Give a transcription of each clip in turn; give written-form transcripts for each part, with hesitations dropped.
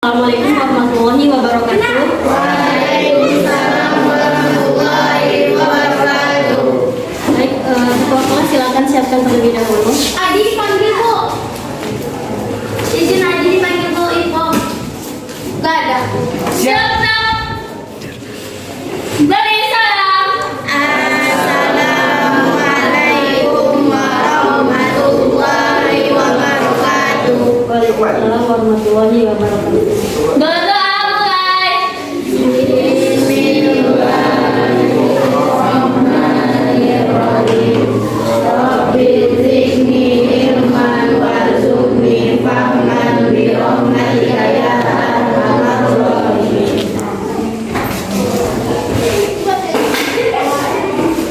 Assalamualaikum warahmatullahi wabarakatuh. Waalaikumsalam warahmatullahi wabarakatuh. Baik, ketua kelas silakan siapkan terlebih dahulu. Adi dipanggil Bu. Izin Adi dipanggil Bu Ibu. Gak ada. Siap. Dari salam. Assalamualaikum warahmatullahi wabarakatuh. Waalaikumsalam warahmatullahi wabarakatuh. Berdoa mulai.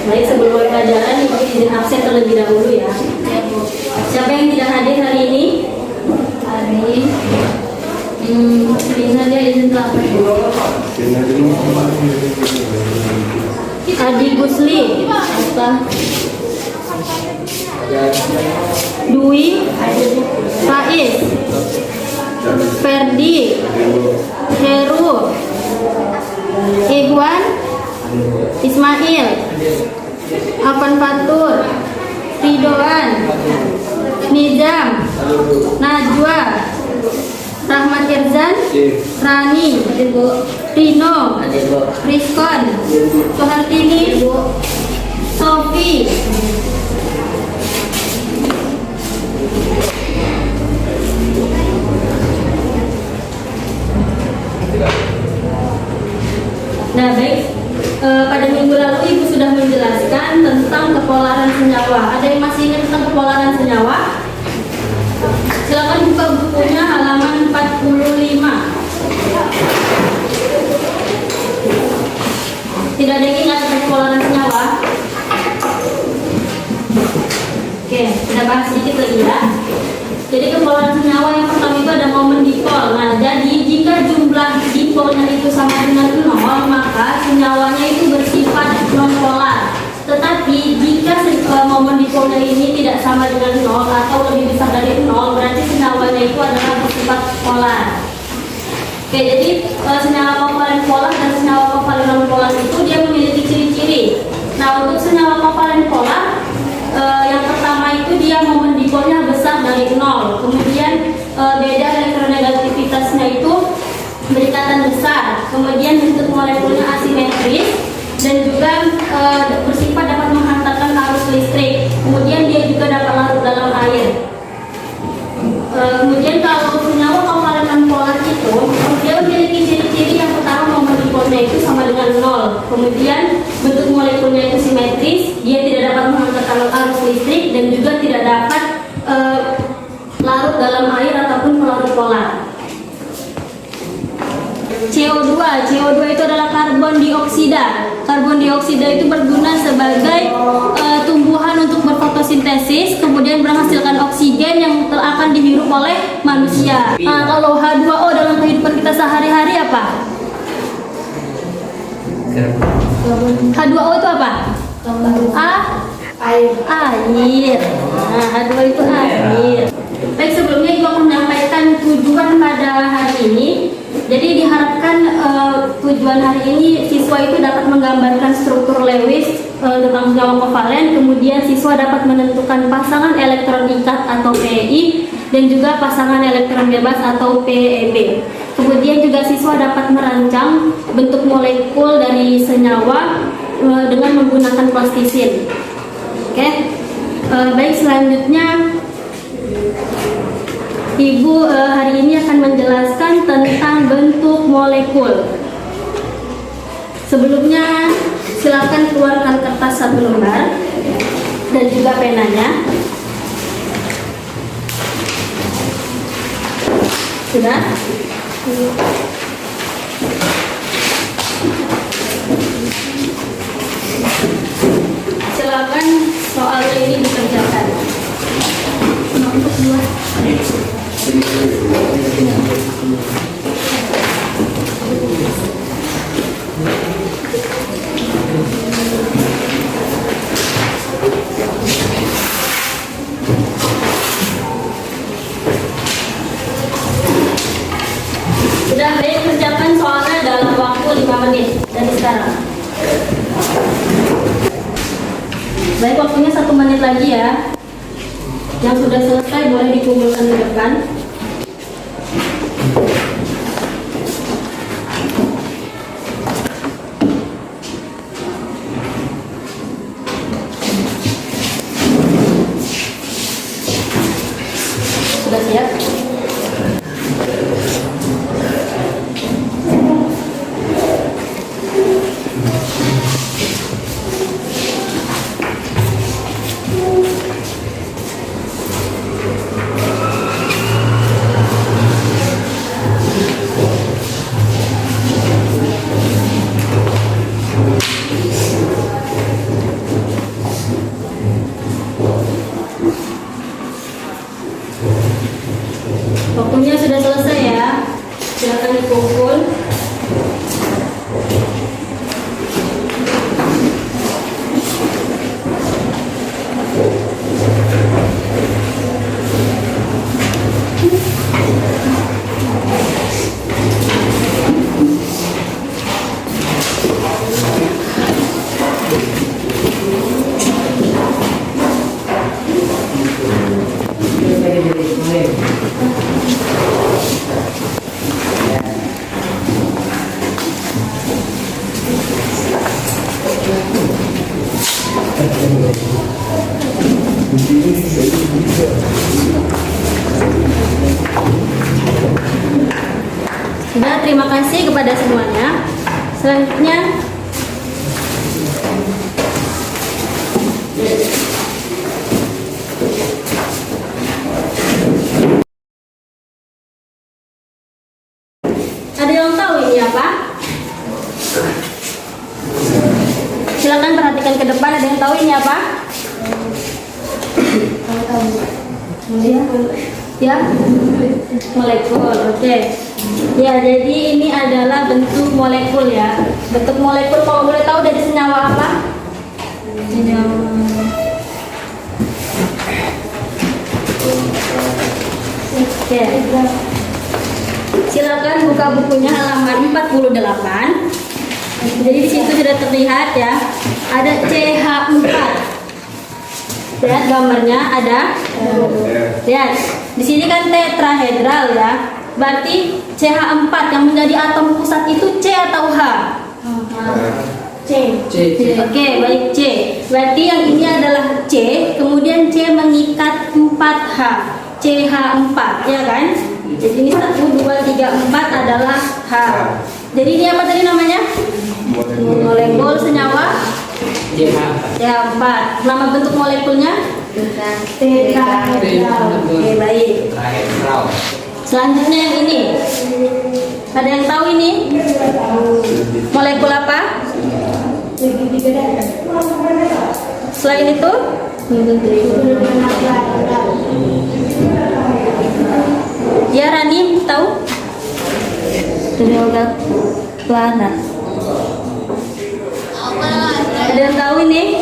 Baik, sebelum mulai pelajaran, Ibu izin absen terlebih dahulu ya. Siapa yang tidak hadir hari ini? Bisa dia izin lapor. Adi Gusli, apa? Dwi, Faiz, Ferdi, Heru, Ikhwan, Ismail, Afan Fatur, Ridwan, Nizam, Najwa, Rahmat Irzan, Rani, Rino, Rizkon, Sohartini, Sofi. Nah baik, pada minggu lalu Ibu sudah menjelaskan tentang kepolaran senyawa. Ada yang masih ingat tentang kepolaran senyawa? Silakan buka bukunya halaman 45. Tidak ada yang ingat tentang kepolaran senyawa? Oke, kita bahas sedikit lagi ya. Jadi kepolaran senyawa yang pertama itu ada momen dipol. Nah, jadi jika jumlah dipolnya itu sama dengan 0, maka senyawanya itu bersifat non-polar. Tetapi jika momen dipolnya ini tidak sama dengan 0 atau lebih besar dari 0, berarti senyawanya itu adalah bersifat polar. Oke, jadi senyawa kovalen polar dan senyawa kovalen non-polar itu dia memiliki ciri-ciri. Nah, untuk senyawa kovalen polar, yang pertama itu dia momen dipolnya besar dari 0. Kemudian beda elektronegativitasnya itu berikatan besar. Kemudian bentuk molekulnya asimetris dan juga bersifat dapat menghantarkan arus listrik. Kemudian dia juga dapat larut dalam air. Kemudian kalau senyawa kovalen non-polar itu dia memiliki ciri-ciri. Yang pertama momen dipolnya itu sama dengan 0. Kemudian bentuk molekulnya itu simetris, dia tidak dapat menghantarkan arus listrik dan juga tidak dapat larut dalam air ataupun pelarut polar. CO2 itu adalah karbon dioksida. Karbon dioksida itu berguna sebagai tumbuhan untuk berfotosintesis, kemudian menghasilkan oksigen yang akan dihirup oleh manusia. Nah, kalau H2O dalam kehidupan kita sehari-hari apa? H2O itu apa? Air. Nah, H2O itu air. Baik, sebelumnya Ibu akan menyampaikan tujuan pada hari ini. Jadi diharapkan tujuan hari ini siswa itu dapat menggambarkan struktur Lewis tentang senyawa kovalen, kemudian siswa dapat menentukan pasangan elektron ikat atau PEI dan juga pasangan elektron bebas atau PEB. Kemudian juga siswa dapat merancang bentuk molekul dari senyawa dengan menggunakan plastisin. Oke. Baik, selanjutnya Ibu hari ini akan menjelaskan tentang bentuk molekul. Sebelumnya silakan keluarkan kertas 1 lembar dan juga penanya. Sudah? Silakan soal ini dikerjakan. Untuk 2. nih dari sekarang. Baik, waktunya 1 menit lagi ya. Yang sudah selesai boleh dikumpulkan ke depan. Sudah siap? Waktunya sudah selesai ya. Silakan dikumpul. Sudah, terima kasih kepada semuanya. Selanjutnya ada yang tahu ini apa? Silakan perhatikan ke depan. Ada yang tahu ini apa? Ya, molekul. Oke. Ya, jadi ini adalah bentuk molekul ya. Bentuk molekul kalau boleh tahu dari senyawa apa? Senyawa. Oke. Silakan buka bukunya halaman 48. Jadi di situ sudah terlihat ya, ada CH4. Lihat gambarnya ada. Lihat. Di sini kan tetrahedral ya. Berarti CH4 yang menjadi atom pusat itu C atau H? C. Oke, baik C. Berarti yang ini adalah C, kemudian C mengikat 4H. CH4 ya kan? Jadi ini 1, 2, 3, 4 adalah H. Jadi ini apa tadi namanya? Molekul senyawa CH4. Nama bentuk molekulnya? Tetrahedral. Oke, baik. Selanjutnya yang ini. Ada yang tahu ini? Molekul apa? Selain itu? Ya, Rani tahu? Triangle planet. Ada yang tahu ini?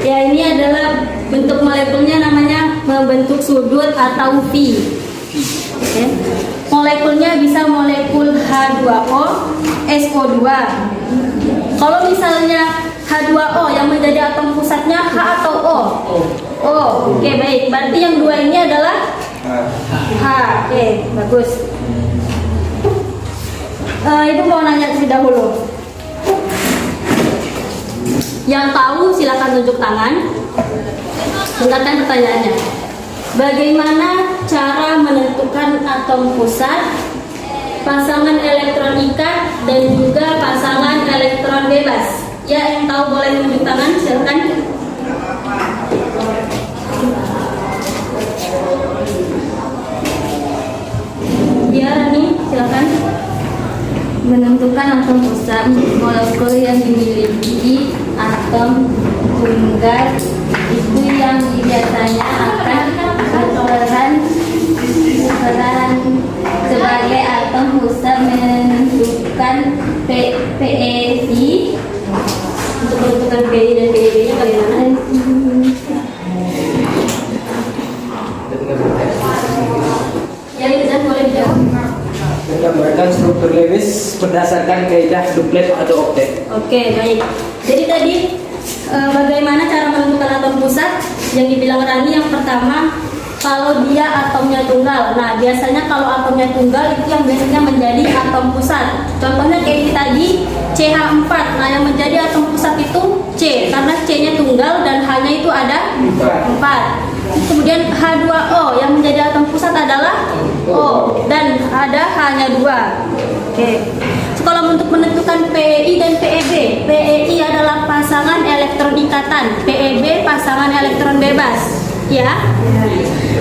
Ya, ini adalah bentuk molekulnya, namanya membentuk sudut atau V. Oke. Molekulnya bisa molekul H2O, SO2. Kalau misalnya H2O yang menjadi atom pusatnya H atau O? O. Oke, baik. Berarti yang dua ini adalah H. Oke, bagus. Ibu mau nanya terlebih dahulu. Yang tahu silakan tunjuk tangan. Dengarkan pertanyaannya. Bagaimana cara menentukan atom pusat, pasangan elektron ikat, dan juga pasangan elektron bebas? Ya, yang tahu boleh tunjuk tangan, silakan. Ya, Rani, silakan. Menentukan atom pusat molekul yang dimiliki atom tunggal itu yang biasanya akan berperan sebagai atom pusat menentukan PeV. Untuk menentukan PeV dan PeV nya bagaimana? Ya, Izan boleh dijawab. Menggambarkan struktur Lewis berdasarkan kaidah duplet atau oktet. Oke, baik. Jadi tadi bagaimana cara menentukan atom pusat? Yang dibilang Rani yang pertama, kalau dia atomnya tunggal. Nah, biasanya kalau atomnya tunggal itu yang biasanya menjadi atom pusat. Contohnya kayak ini tadi CH4. Nah, yang menjadi atom pusat itu C karena C-nya tunggal dan H-nya itu ada 4. Kemudian H2O yang menjadi atom pusat adalah O dan ada H-nya 2. Oke. Kalau untuk menentukan PEI dan PEB, PEI adalah pasangan elektron ikatan, PEB pasangan elektron bebas. Ya.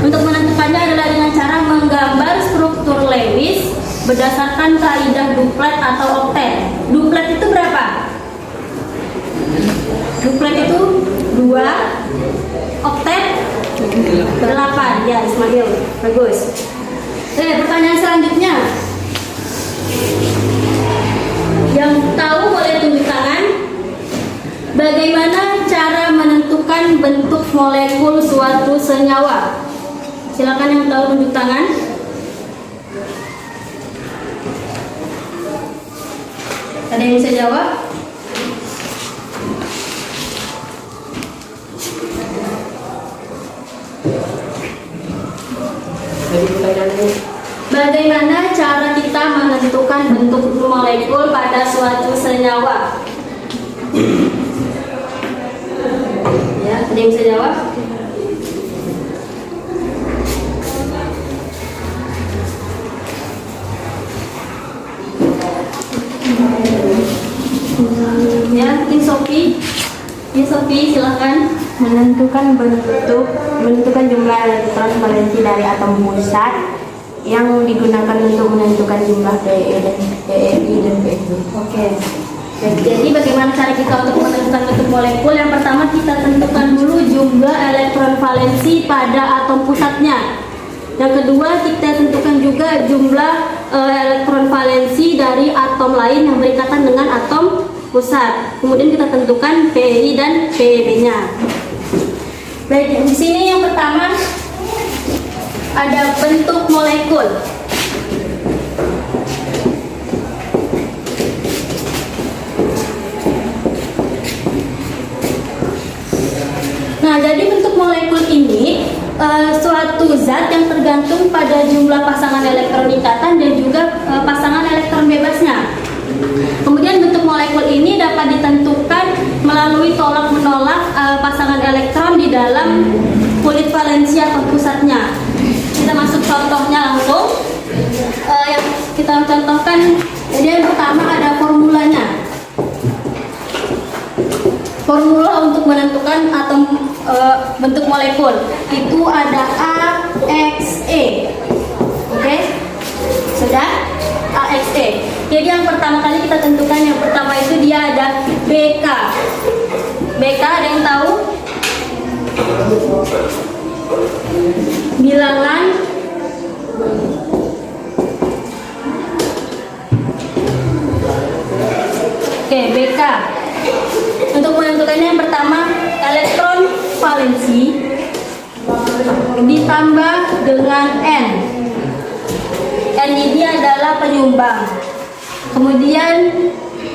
Untuk menentukannya adalah dengan cara menggambar struktur Lewis berdasarkan kaidah duplet atau oktet. Duplet itu berapa? Duplet itu 2, oktet 8. Ya, Ismail. Bagus. Pertanyaan selanjutnya. Yang tahu boleh tunjuk tangan. Bagaimana cara menentukan bentuk molekul suatu senyawa? Silakan yang tahu tunjuk tangan. Ada yang bisa jawab? Bagaimana cara kita menentukan bentuk molekul pada suatu senyawa? Ya, ada yang bisa jawab? Ya, mungkin Sophie. Ya, Sophie, silakan. menentukan jumlah elektron valensi dari atom pusat yang digunakan untuk menentukan jumlah PE dan PEI dan PEB. Oke. Jadi bagaimana cara kita untuk menentukan bentuk molekul? Yang pertama kita tentukan dulu jumlah elektron valensi pada atom pusatnya. Yang kedua kita tentukan juga jumlah elektron valensi dari atom lain yang berikatan dengan atom pusat. Kemudian kita tentukan PEI dan PEB-nya. Baik, di sini yang pertama ada bentuk molekul. Nah, jadi bentuk molekul ini suatu zat yang tergantung pada jumlah pasangan elektron ikatan dan juga pasangan elektron bebasnya. Kemudian bentuk molekul ini dapat ditentukan melalui tolak-menolak pasangan elektron di dalam kulit valensi atau pusatnya. Kita masuk contohnya langsung. Yang kita contohkan, jadi yang pertama ada formulanya. Formula untuk menentukan atom bentuk molekul itu ada AXE. Oke? Sudah? AXE. Jadi yang pertama kali kita tentukan, yang pertama itu dia ada BK. BK ada yang tahu? Bilangan Oke, BK. Untuk menentukannya yang pertama elektron valensi ditambah dengan N. N ini adalah penyumbang. Kemudian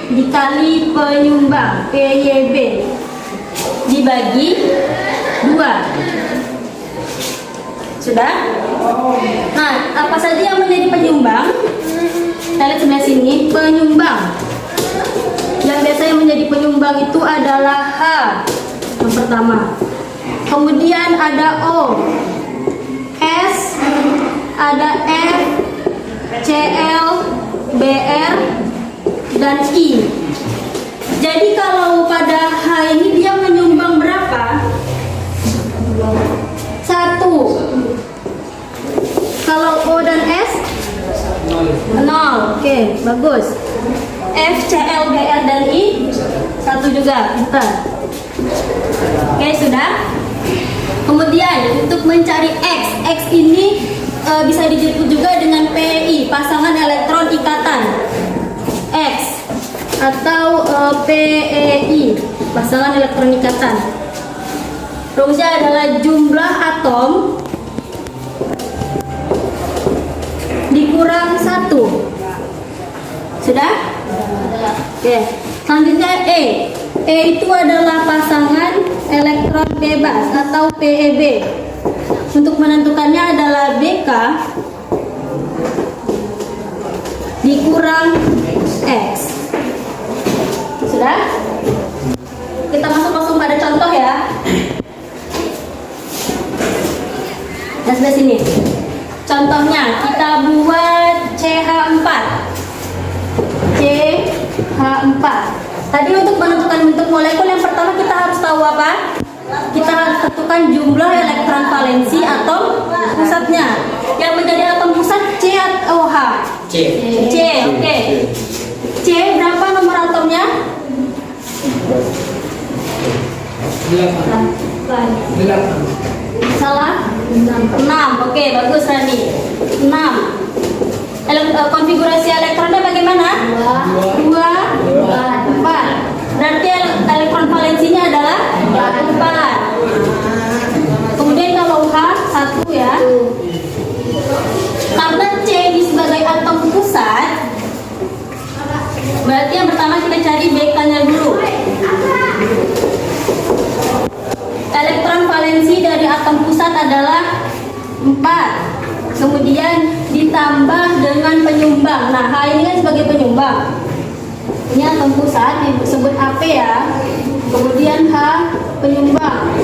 dikali penyumbang PYB dibagi 2. Sudah? Nah, apa saja yang menjadi penyumbang? Kita lihat sebelah sini, penyumbang. Yang biasanya menjadi penyumbang itu adalah H yang pertama. Kemudian ada O, S, ada F, Cl, Br, dan I. Jadi kalau pada H ini dia menyumbang berapa? 1. Kalau O dan S 0. Oke, bagus. F, Cl, Br, dan I 1 juga. Bentar. Oke, sudah. Kemudian untuk mencari X, X ini bisa disebut juga dengan PEI, pasangan elektron ikatan. X atau PEI, pasangan elektron ikatan. Rumusnya adalah jumlah atom dikurang 1. Oke, selanjutnya E. E itu adalah pasangan elektron bebas atau PEB. Untuk menentukannya adalah BK dikurang X. Sudah? Kita masuk langsung pada contoh ya. Nah, sebelah sini. Contohnya kita buat CH4. CH4. Tadi untuk menentukan bentuk molekul yang pertama kita harus tahu apa? Kita harus tentukan jumlah elektron valensi atom pusatnya. Yang menjadi atom pusat C atau H? C. C, oke. C berapa nomor atomnya? 8. Salah? 6. Oke, bagus Rani. 6. Konfigurasi elektronnya bagaimana? 2, 4. Berarti elektron valensinya adalah 4. Kemudian kalau H 1 ya. Karena C ini sebagai atom pusat, berarti yang pertama kita cari BK-nya dulu. Elektron valensi dari atom pusat adalah 4. Kemudian ditambah dengan penyumbang. Nah, H ini kan sebagai penyumbang. Ini atom pusat disebut AP ya. Kemudian H penyumbang.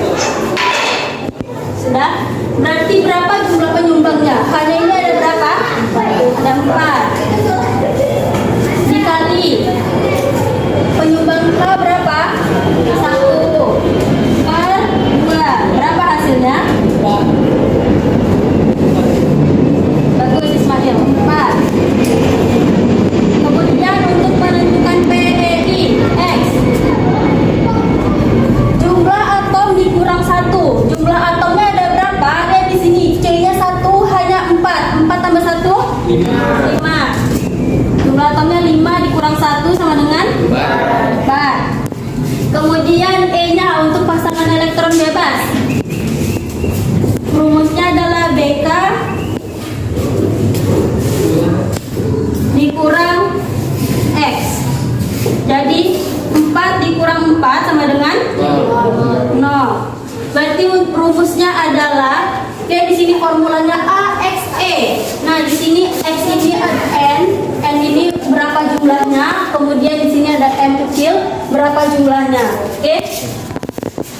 Sudah? Berarti berapa jumlah penyumbangnya? H-nya ini ada berapa? Ada 4. Dikali penyumbang H berapa? 1 per 2. Berapa hasilnya? Bagus Ismail, 4. Kemudian untuk menentukan PEI X, jumlah atom dikurang 1. Jumlah atomnya ada berapa? Ada di sini. C-nya 1, hanya 4. 4 tambah 1? 5. Jumlah atomnya 5 dikurang 1 sama dengan 4. Kemudian E-nya untuk pasangan elektron bebas. Rumusnya adalah BK dikurang X. Jadi 4 dikurang 4 sama dengan 0. Berarti rumusnya adalah di sini formulanya AXE. Nah, di sini X ini ada N ini berapa jumlahnya, kemudian di sini ada M kecil berapa jumlahnya. Oke.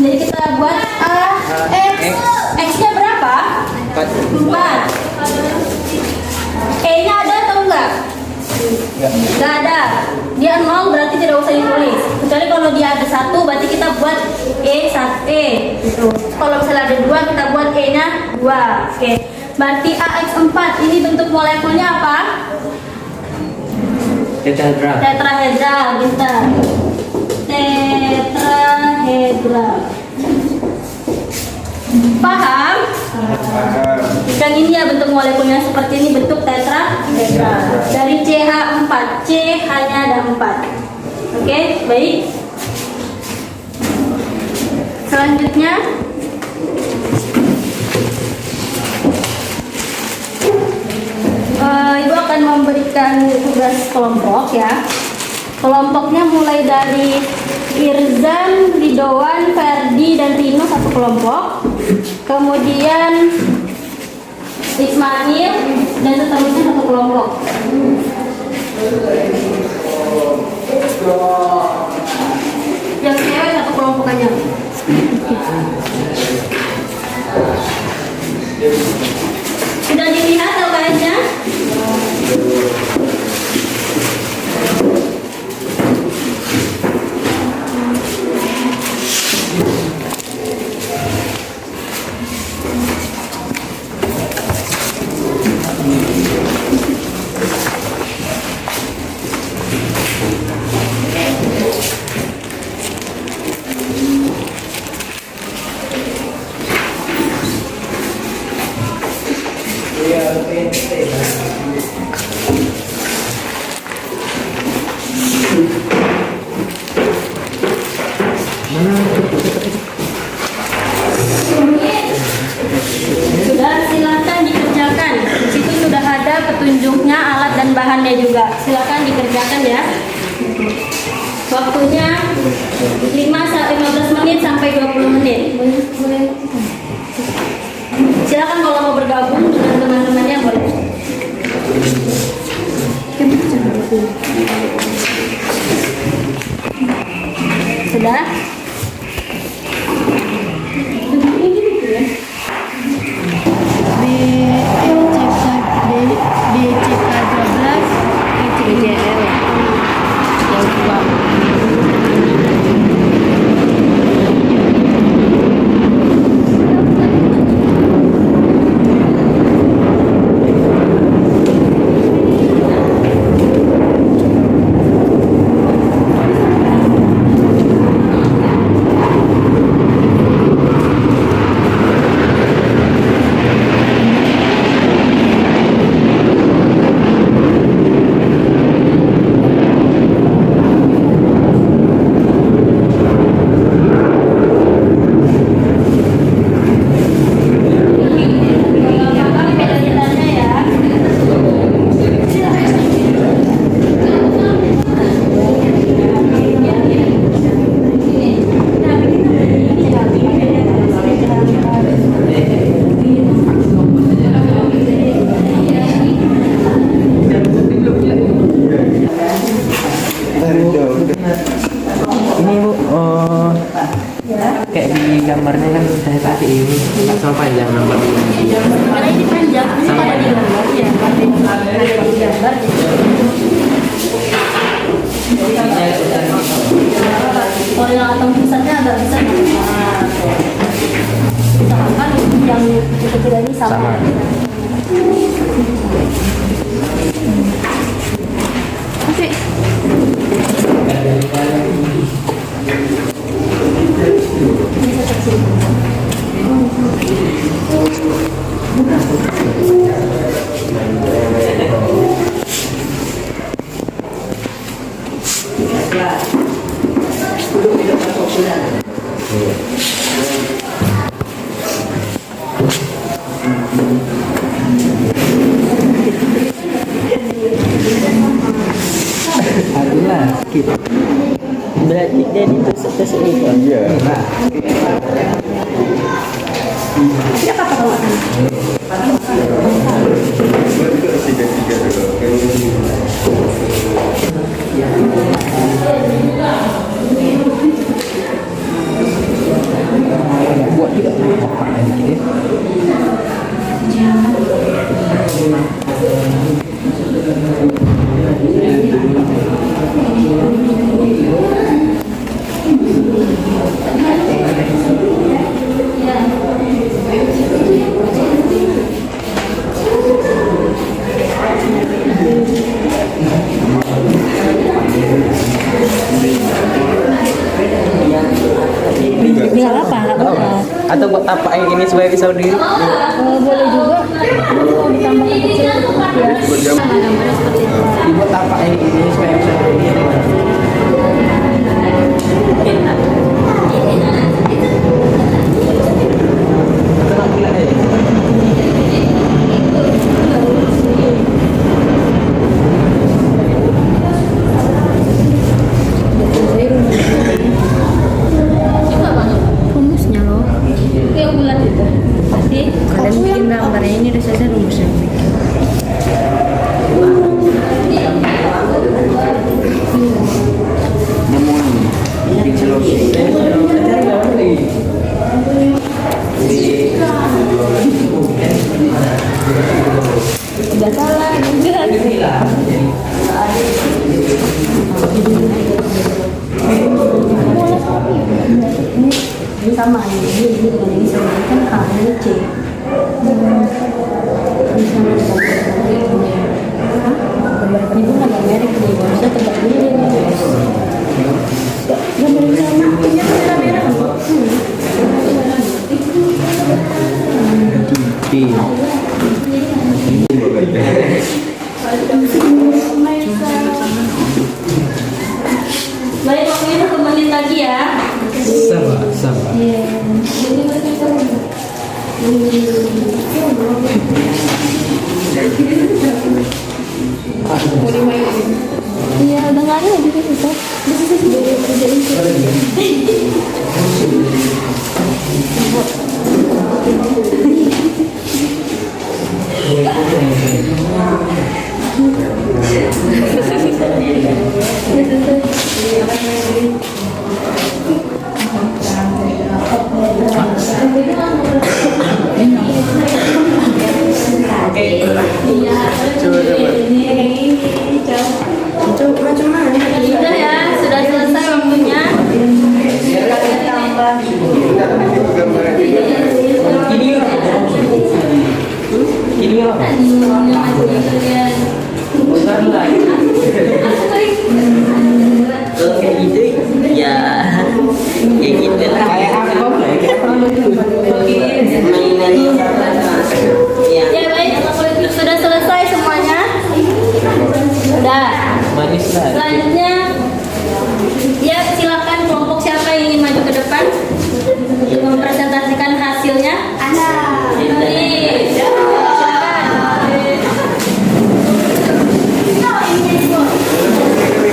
Jadi kita buat AX. X-nya berapa? 4. E-nya ada atau enggak? Enggak ada. Dia 0 berarti tidak usah ditulis. Kecuali kalau dia ada 1 berarti kita buat E gitu. Kalau misalnya ada 2 kita buat E-nya 2. Oke. Berarti AX4 ini bentuk molekulnya apa? Tetrahedral. Tetrahedral, bentar. Tetrahedral. Paham? Yang ini ya bentuk molekulnya seperti ini, bentuk tetrahedral. Dari CH4, C hanya ada 4. Oke, baik. Selanjutnya Ibu akan memberikan tugas kelompok ya. Kelompoknya mulai dari Irzan, Ridwan, Ferdi, dan Rino satu kelompok. Kemudian Ismail dan seterusnya satu kelompok. Yang cewek satu kelompok aja. Sudah dilihat LKS-nya? Sudah, silakan dikerjakan. Di situ sudah ada petunjuknya, alat dan bahannya juga. Silakan dikerjakan ya. Waktunya 15 menit sampai 20 menit. Silakan kalau mau bergabung dengan teman-temannya boleh. Sudah? Ini Bu, kayak di gambarnya kan saya tadi ini sama panjang nomor. Karena ini panjang, ini ada di gambar ya. Ada di gambar. Kalau yang atom pusatnya agak besar. Misalkan yang kecil ini sama. Oke. Adalah skip. Berarti dia ditusuk-tusuk itu. Iya. Buat tidak apa ini. Nggak apa-apa. Atau buat apa yang ini supaya bisa berdiri? Boleh juga. Mau ditambah kecil ya. Gambarnya seperti itu. Dibuat apa yang ini supaya bisa berdiri? Rumusnya loh. Kayak bulat itu. Pasti Kalian bikin gambarnya ini udah selesai rumusnya. tidak salah juga. Ini sama ini dengan ini sama kan A ini C. Ini sama dengan ibu nggak merek nih, harusnya tempat ini. Gambar sama punya kamera. Baik, waktunya 1 menit lagi ya. Sama. Iya, udah nggak ada lagi kan, Ustaz. Iya, ini kayak gini, Itu macam mana? Sudah ya, sudah selesai waktunya. Tambah. Ini apa? Bukan lah. Kayak gitu ya. Kayak gitu lah. Kayak apa? Ya baik, sudah selesai semuanya. Sudah. Manis lah. Selanjutnya, ya silakan kelompok siapa yang ingin maju ke depan untuk mempresentasikan hasilnya. Ada. Ini, silakan.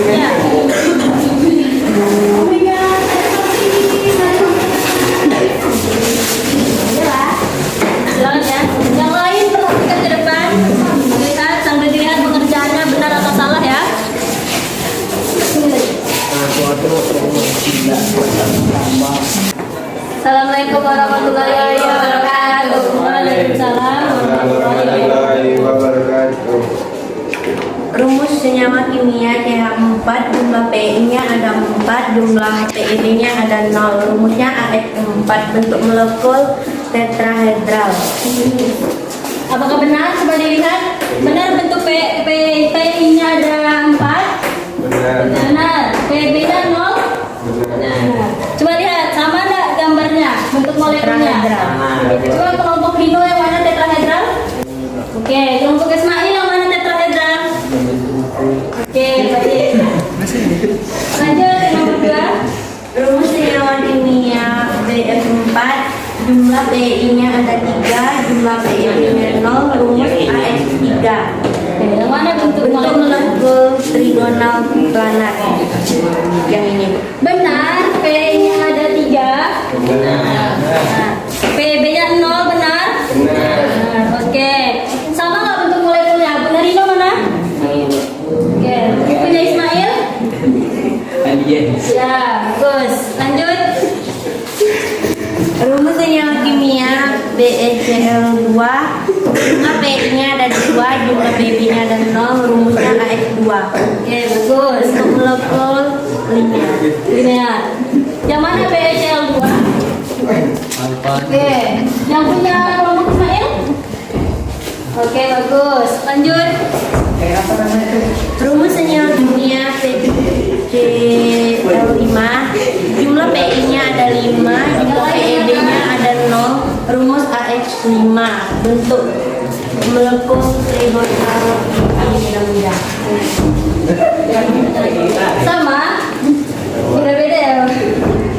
Ya. Silakan ya. Yang lain perhatikan ke depan. Lihat sambil dilihat pengerjaannya benar atau salah ya. Assalamualaikum warahmatullahi wabarakatuh. Waalaikumsalam warahmatullahi wabarakatuh. Rumus senyawa kimia CH4, jumlah PI-nya ada 4, jumlah PEB-nya ada 0. Rumusnya AX4, bentuk molekul tetrahedral. Apakah benar? Coba dilihat. Benar bentuk PI-nya ada 4? Benar. PB-nya 0? Benar. Coba lihat, sama enggak gambarnya? Bentuk molekulnya? Coba kelompok Dino yang mana tetrahedral? Oke, kelompok Ismail yang mana tetrahedral? Oke, baik. Lanjut, nomor 2. Rumus senyawa kimia BF4, jumlah PI-nya ada 3, jumlah PEB-nya 0, rumus AX3. Oke, yang mana bentuk Bentuk molekulnya? molekul trigonal planar. Yang ini. Benar, PI-nya ada 3. Benar. PB-nya 0, benar? Benar. Oke. Sama nggak bentuk molekulnya? Benar Rino mana? Oke. Punya Ismail? Ya, bagus. Lanjut. Rumus senyawa kimia BeCl2, jumlah PI-nya ada 2, jumlah PB-nya ada 0, rumusnya AX2. Oke, bagus. Bentuk molekul linear. Linear. Yang mana BeCl2? Oke. Yang punya kelompok Ismail? Oke, bagus. Lanjut. Rumus senyawa kimia PCl5, jumlah PI-nya ada 5, jumlah PEB-nya ada 0, rumus AX5, bentuk molekul trigonal piramida. Sama? Beda-beda ya?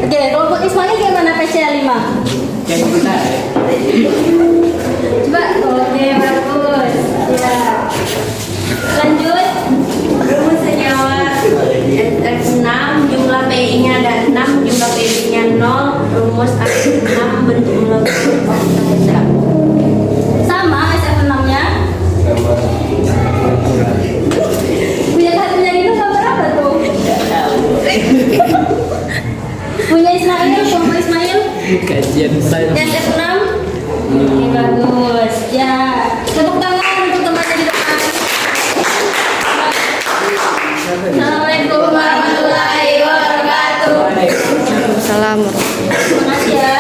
Oke, kelompok Ismail gimana PCl5? Coba, oke, bagus. Ya. Lanjut. Rumus senyawa SX6, jumlah PI-nya ada 6, jumlah PB-nya 0, rumus AX6, bentuk molekul tetrahedral. Sama SF6-nya? Punya kartunya itu gambar apa tuh? Punya Ismail, kelompok Ismail? Kajian saya. SF6? Oke, bagus. Ya, tepuk tangan untuk temannya di depan. Assalamualaikum warahmatullahi wabarakatuh. Salam. Terima kasih ya.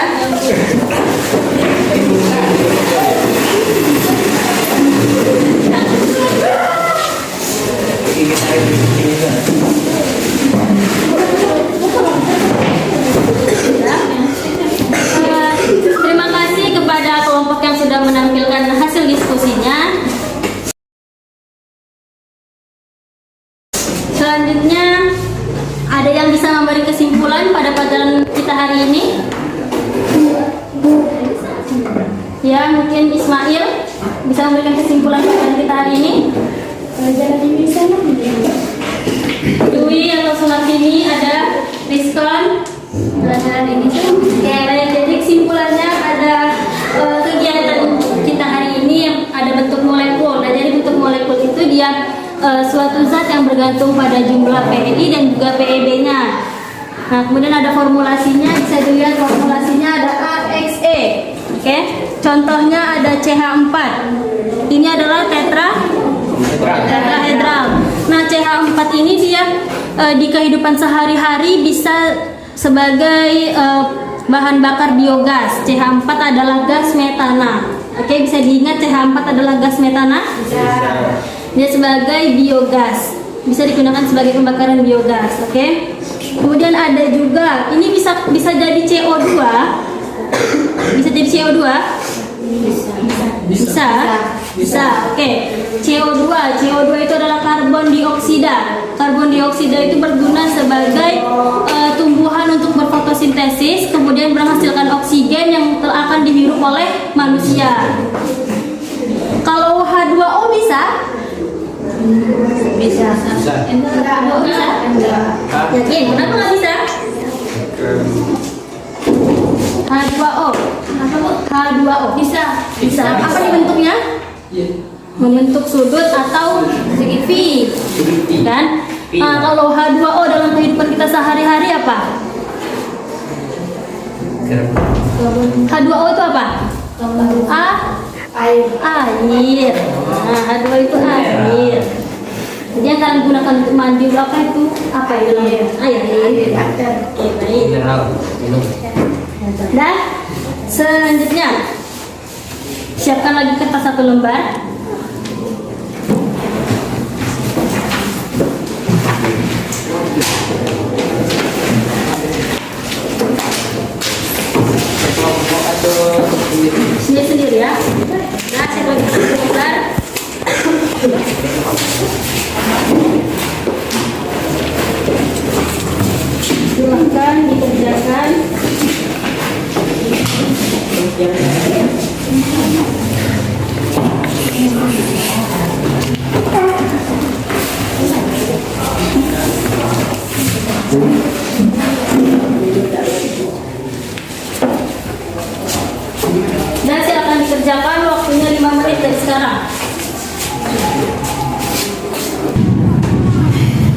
Terima kasih kepada kelompok yang sudah menampilkan hasil diskusinya. Selanjutnya, ada yang bisa memberi kesimpulan pada pelajaran kita hari ini? Ya, mungkin Ismail bisa memberikan kesimpulan pelajaran kita hari ini. Pelajaran ini sana. Dwi atau Sulastini ada diskon pelajaran ini. Oke, baik. Jadi kesimpulannya ada kegiatan kita hari ini yang ada bentuk molekul. Nah, jadi bentuk molekul itu dia suatu zat yang bergantung pada jumlah PEI dan juga PEB-nya. Nah, kemudian ada formulasinya, bisa dilihat formulasinya ada AXE. Oke, contohnya ada CH4. Ini adalah tetrahedral. Nah, CH4 ini dia di kehidupan sehari-hari bisa sebagai bahan bakar biogas. CH4 adalah gas metana. Oke, bisa diingat CH4 adalah gas metana? Bisa. Dia sebagai biogas. Bisa digunakan sebagai pembakaran biogas, oke? Kemudian ada juga, ini bisa jadi CO2. Bisa jadi CO2? Bisa. Oke. CO2 itu adalah karbon dioksida. Karbon dioksida itu berguna sebagai tumbuhan untuk berfotosintesis, kemudian menghasilkan oksigen yang akan dihirup oleh manusia. Kalau H2O bisa? Bisa. Yakin? Kenapa nggak bisa? H2O. H2O. Bisa. Apa nih bentuknya? Membentuk sudut atau segi V, kan? Kalau H2O dalam kehidupan kita sehari-hari apa? H2O itu apa? Air. Nah, H2O itu air. Jadi yang kalian gunakan untuk mandi apa itu? Apa itu namanya? Air. Oke, baik. Dan selanjutnya siapkan lagi kertas 1 lembar. Sendiri ya. Nah, siapkan kertas 1 lembar. Silahkan dikerjakan. Dan silakan dikerjakan, waktunya 5 menit dari sekarang.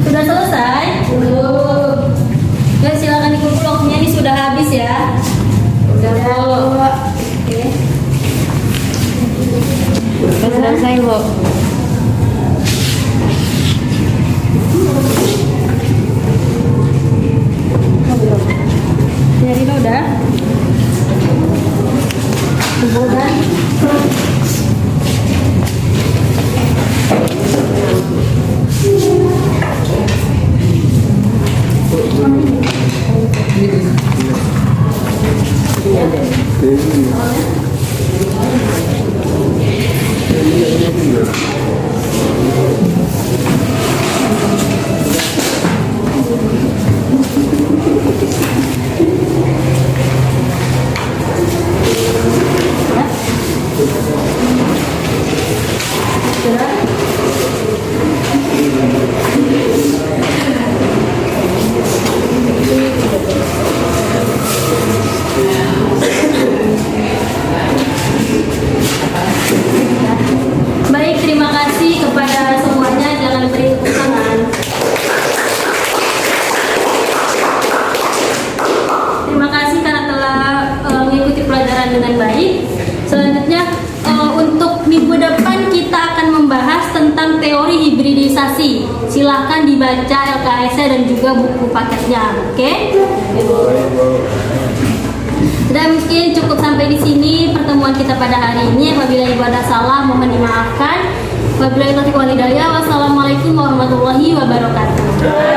Sudah selesai? Belum. Dan silakan dikumpul, waktunya ini sudah habis ya. Udah. Oke. Sudah selesai, Bu. Jadi udah. Kemudian baik, terima kasih kepada semuanya. Jangan beri tepuk tangan. Terima kasih karena telah mengikuti pelajaran dengan baik. Selanjutnya untuk minggu depan kita akan membahas tentang teori hibridisasi. Silahkan dibaca LKS dan juga buku paketnya. Oke? Dan mungkin cukup sampai di sini pertemuan kita pada hari ini. Apabila ibu ada salah mohon dimaafkan. Wabillahi taufiq wal hidayah. Wassalamualaikum warahmatullahi wabarakatuh.